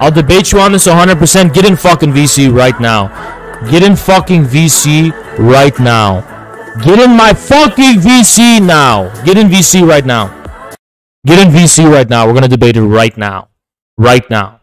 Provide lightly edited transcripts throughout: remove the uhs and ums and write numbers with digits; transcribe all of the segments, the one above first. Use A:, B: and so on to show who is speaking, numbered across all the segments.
A: I'll debate you on this 100%. Get in fucking VC right now. Get in fucking VC right now. Get in my fucking VC now. Get in VC right now. Get in VC right now. We're gonna debate it right now. Right now.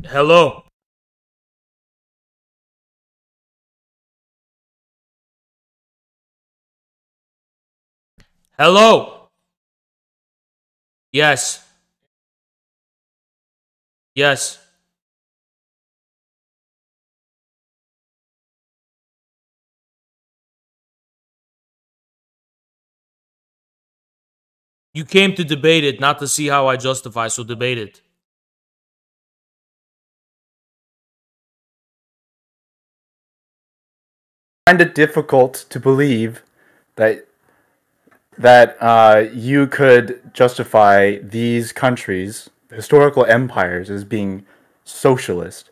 A: Hello. Hello. Yes. Yes. You came to debate it, not to see how I justify, so debate it.
B: Find it difficult to believe that you could justify these countries, historical empires, as being socialist.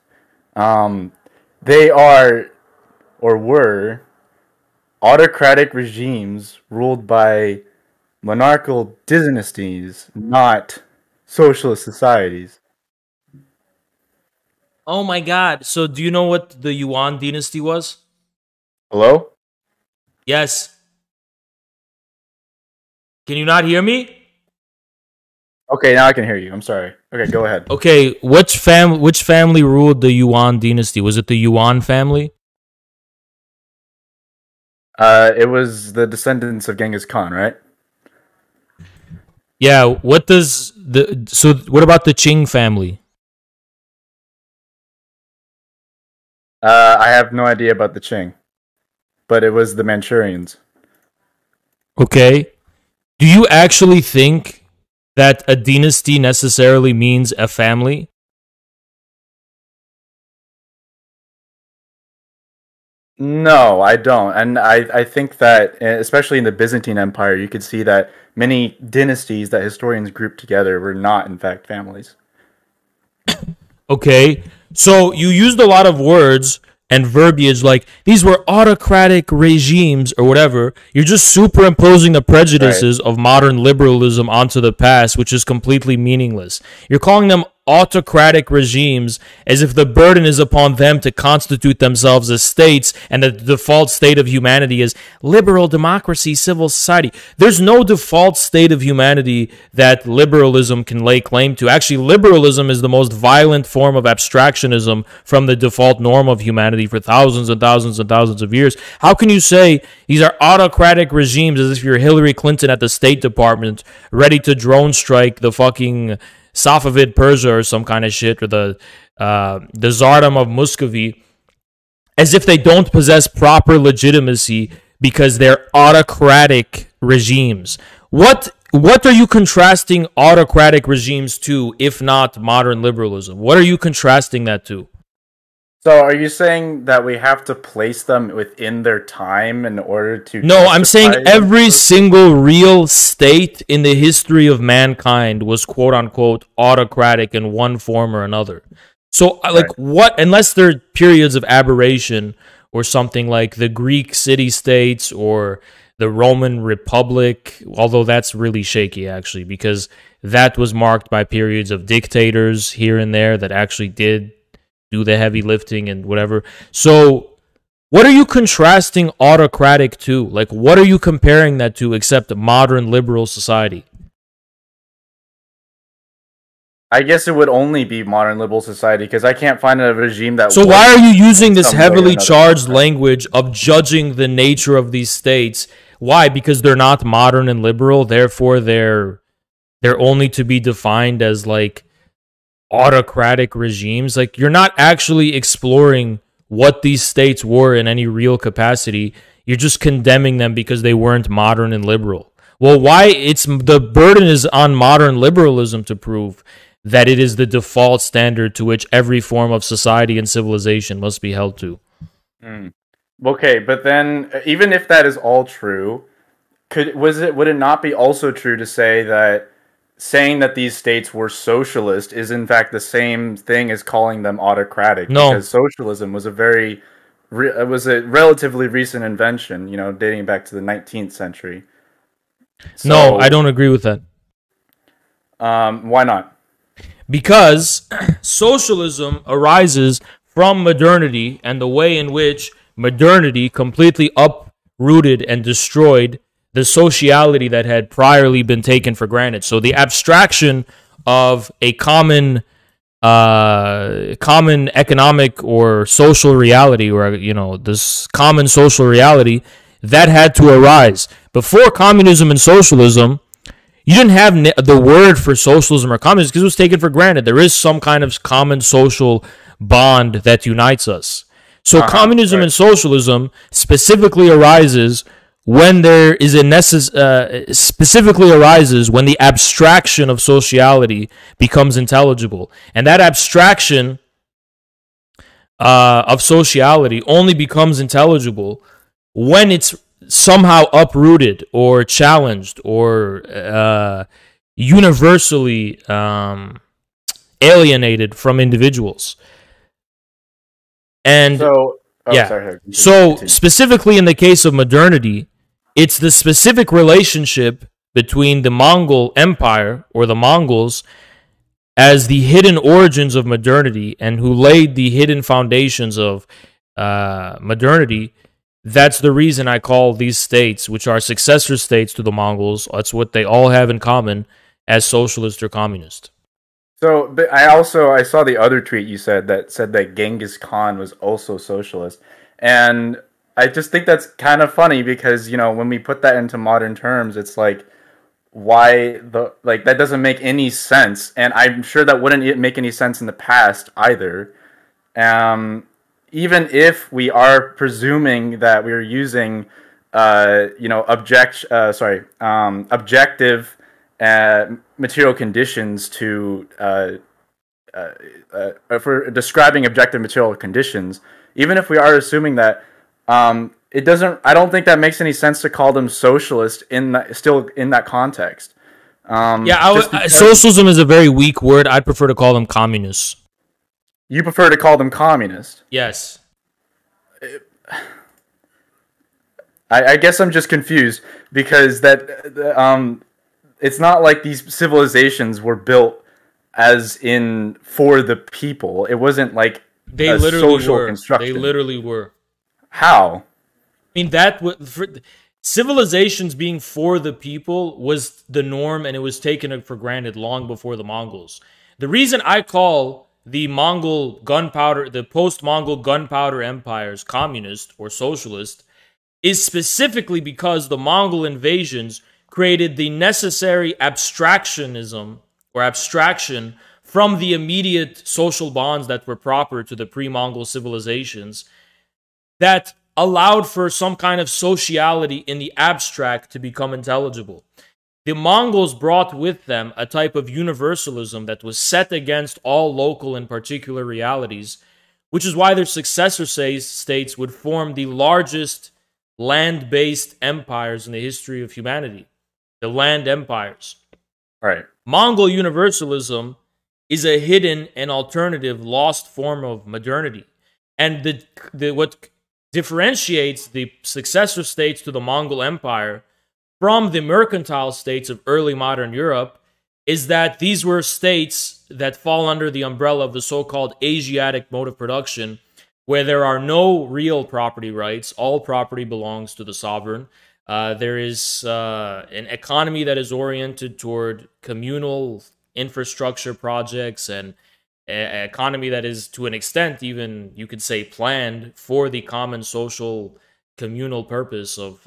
B: They are or were autocratic regimes ruled by monarchical dynasties, not socialist societies.
A: Oh my god. So do you know what the Yuan dynasty was?
B: Hello?
A: Yes. Can you not hear me?
B: Okay, now I can hear you. I'm sorry. Okay, go ahead.
A: Okay, which family ruled the Yuan dynasty? Was it the Yuan family?
B: It was the descendants of Genghis Khan, right?
A: Yeah, what about the Qing family?
B: I have no idea about the Qing, but it was the Manchurians.
A: Okay. Do you actually think that a dynasty necessarily means a family?
B: No, I don't. And I think that, especially in the Byzantine Empire, you could see that many dynasties that historians group together were not, in fact, families.
A: Okay. So you used a lot of words and verbiage like these were autocratic regimes or whatever. You're just superimposing the prejudices of modern liberalism onto the past, which is completely meaningless. You're calling them autocratic regimes as if the burden is upon them to constitute themselves as states and the default state of humanity is liberal democracy, civil society. There's no default state of humanity that liberalism can lay claim to. Actually, liberalism is the most violent form of abstractionism from the default norm of humanity for thousands and thousands and thousands of years. How can you say these are autocratic regimes as if you're Hillary Clinton at the State Department ready to drone strike the fucking Safavid Persia or some kind of shit, or the Tsardom of Muscovy, as if they don't possess proper legitimacy because they're autocratic regimes? What are you contrasting autocratic regimes to, if not modern liberalism? What are you contrasting that to?
B: So are you saying that we have to place them within their time in order to...
A: No, I'm saying every single real state in the history of mankind was quote-unquote autocratic in one form or another. So, like, what, unless there are periods of aberration or something like the Greek city-states or the Roman Republic, although that's really shaky, actually, because that was marked by periods of dictators here and there that actually did do the heavy lifting and whatever. So what are you contrasting autocratic to? Like, what are you comparing that to except modern liberal society?
B: I guess it would only be modern liberal society because I can't find a regime that...
A: So why are you using this heavily charged language of judging the nature of these states? Why? Because they're not modern and liberal, therefore they're only to be defined as like autocratic regimes. Like, you're not actually exploring what these states were in any real capacity. you're just condemning them because they weren't modern and liberal. Well, why? It's the burden is on modern liberalism to prove that it is the default standard to which every form of society and civilization must be held to.
B: Okay, but then even if that is all true, would it not be also true to say that saying that these states were socialist is in fact the same thing as calling them autocratic?
A: No.
B: Because socialism was it was a relatively recent invention, dating back to the 19th century. So,
A: no, I don't agree with that.
B: Why not?
A: Because socialism arises from modernity and the way in which modernity completely uprooted and destroyed the sociality that had priorly been taken for granted. So the abstraction of a common economic or social reality, or this common social reality that had to arise. Before communism and socialism, you didn't have the word for socialism or communism because it was taken for granted. There is some kind of common social bond that unites us. So communism and socialism specifically arises when there is specifically arises when the abstraction of sociality becomes intelligible. And that abstraction of sociality only becomes intelligible when it's somehow uprooted or challenged or universally alienated from individuals. And so specifically in the case of modernity, it's the specific relationship between the Mongol Empire or the Mongols as the hidden origins of modernity and who laid the hidden foundations of modernity. That's the reason I call these states, which are successor states to the Mongols, that's what they all have in common, as socialist or communist.
B: So, but I saw the other tweet you said that Genghis Khan was also socialist, and I just think that's kind of funny because when we put that into modern terms, it's like that doesn't make any sense, and I'm sure that wouldn't make any sense in the past either. Even if we are presuming that we're using objective material conditions for describing objective material conditions, even if we are assuming that, it doesn't. I don't think that makes any sense to call them socialist in that context.
A: Socialism is a very weak word. I'd prefer to call them communists.
B: You prefer to call them communist?
A: Yes.
B: I guess I'm just confused because it's not like these civilizations were built as in for the people. It wasn't like
A: a social construction. They literally were.
B: How?
A: I mean, civilizations being for the people was the norm, and it was taken for granted long before the Mongols. The reason I call the post-Mongol gunpowder empires communist or socialist is specifically because the Mongol invasions created the necessary abstraction from the immediate social bonds that were proper to the pre-Mongol civilizations that allowed for some kind of sociality in the abstract to become intelligible. The Mongols brought with them a type of universalism that was set against all local and particular realities, which is why their successor states would form the largest land-based empires in the history of humanity. The land empires.
B: Right.
A: Mongol universalism is a hidden and alternative lost form of modernity. And what differentiates the successor states to the Mongol Empire from the mercantile states of early modern Europe is that these were states that fall under the umbrella of the so-called Asiatic mode of production, where there are no real property rights. All property belongs to the sovereign. There is an economy that is oriented toward communal infrastructure projects and an economy that is, to an extent, even you could say planned for the common social communal purpose of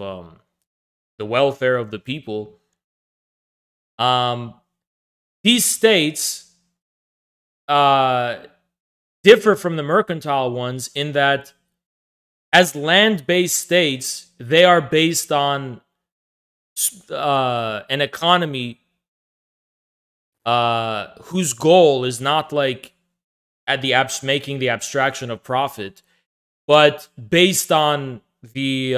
A: the welfare of the people. These states differ from the mercantile ones in that as land-based states, they are based on an economy whose goal is not like at the making the abstraction of profit, but based on the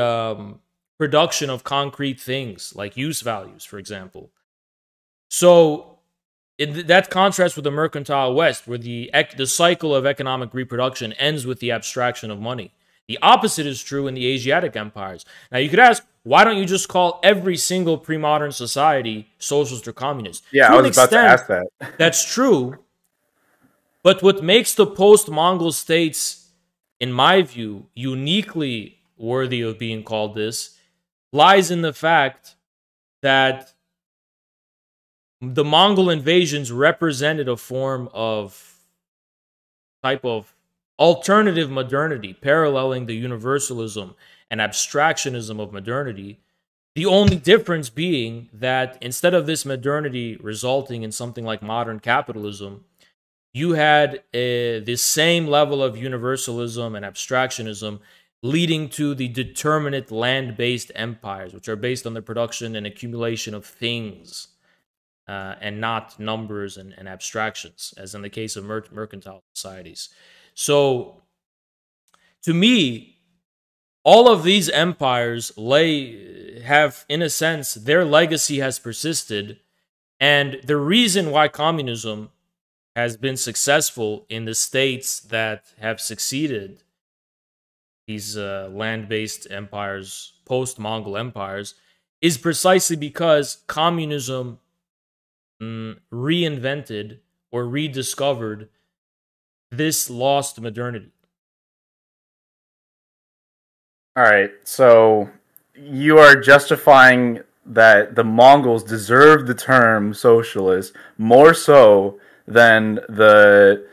A: production of concrete things like use values, for example. So that contrasts with the mercantile West, where the cycle of economic reproduction ends with the abstraction of money. The opposite is true in the Asiatic empires. Now, you could ask, why don't you just call every single pre-modern society socialist or communist?
B: Yeah, I was about to ask that.
A: That's true. But what makes the post-Mongol states, in my view, uniquely worthy of being called this, lies in the fact that the Mongol invasions represented a form of type of alternative modernity, paralleling the universalism and abstractionism of modernity. The only difference being that instead of this modernity resulting in something like modern capitalism, you had this same level of universalism and abstractionism leading to the determinate land-based empires, which are based on the production and accumulation of things and not numbers and abstractions, as in the case of mercantile societies. So, to me, all of these empires have, in a sense, their legacy has persisted, and the reason why communism has been successful in the states that have succeeded, these land-based empires, post-Mongol empires, is precisely because communism reinvented or rediscovered this lost modernity.
B: All right, so you are justifying that the Mongols deserve the term socialist more so than the,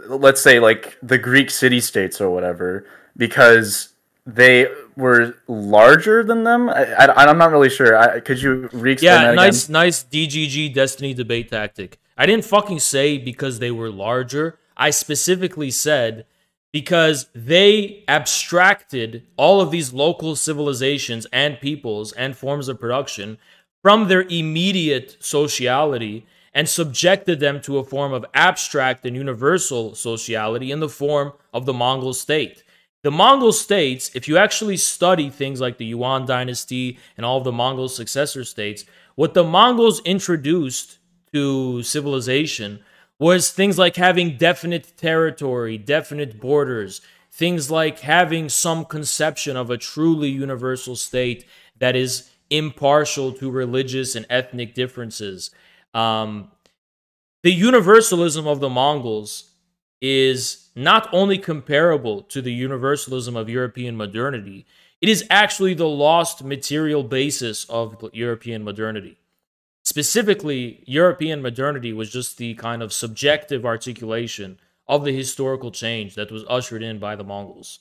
B: let's say, like the Greek city-states or whatever, because they were larger than them? I'm not really sure. Could you re-explain that again?
A: Nice DGG Destiny debate tactic. I didn't fucking say because they were larger. I specifically said because they abstracted all of these local civilizations and peoples and forms of production from their immediate sociality and subjected them to a form of abstract and universal sociality in the form of the Mongol state. The Mongol states, if you actually study things like the Yuan dynasty and all of the Mongol successor states, what the Mongols introduced to civilization was things like having definite territory, definite borders, things like having some conception of a truly universal state that is impartial to religious and ethnic differences. The universalism of the Mongols is not only comparable to the universalism of European modernity, it is actually the lost material basis of European modernity. Specifically, European modernity was just the kind of subjective articulation of the historical change that was ushered in by the Mongols.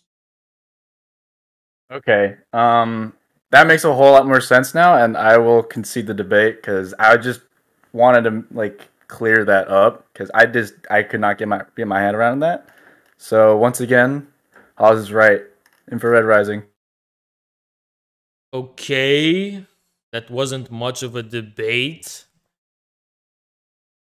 B: Okay, that makes a whole lot more sense now, and I will concede the debate because I just wanted to clear that up because I could not get my head around that. So once again, Oz is right. Infrared Rising.
A: Okay, that wasn't much of a debate.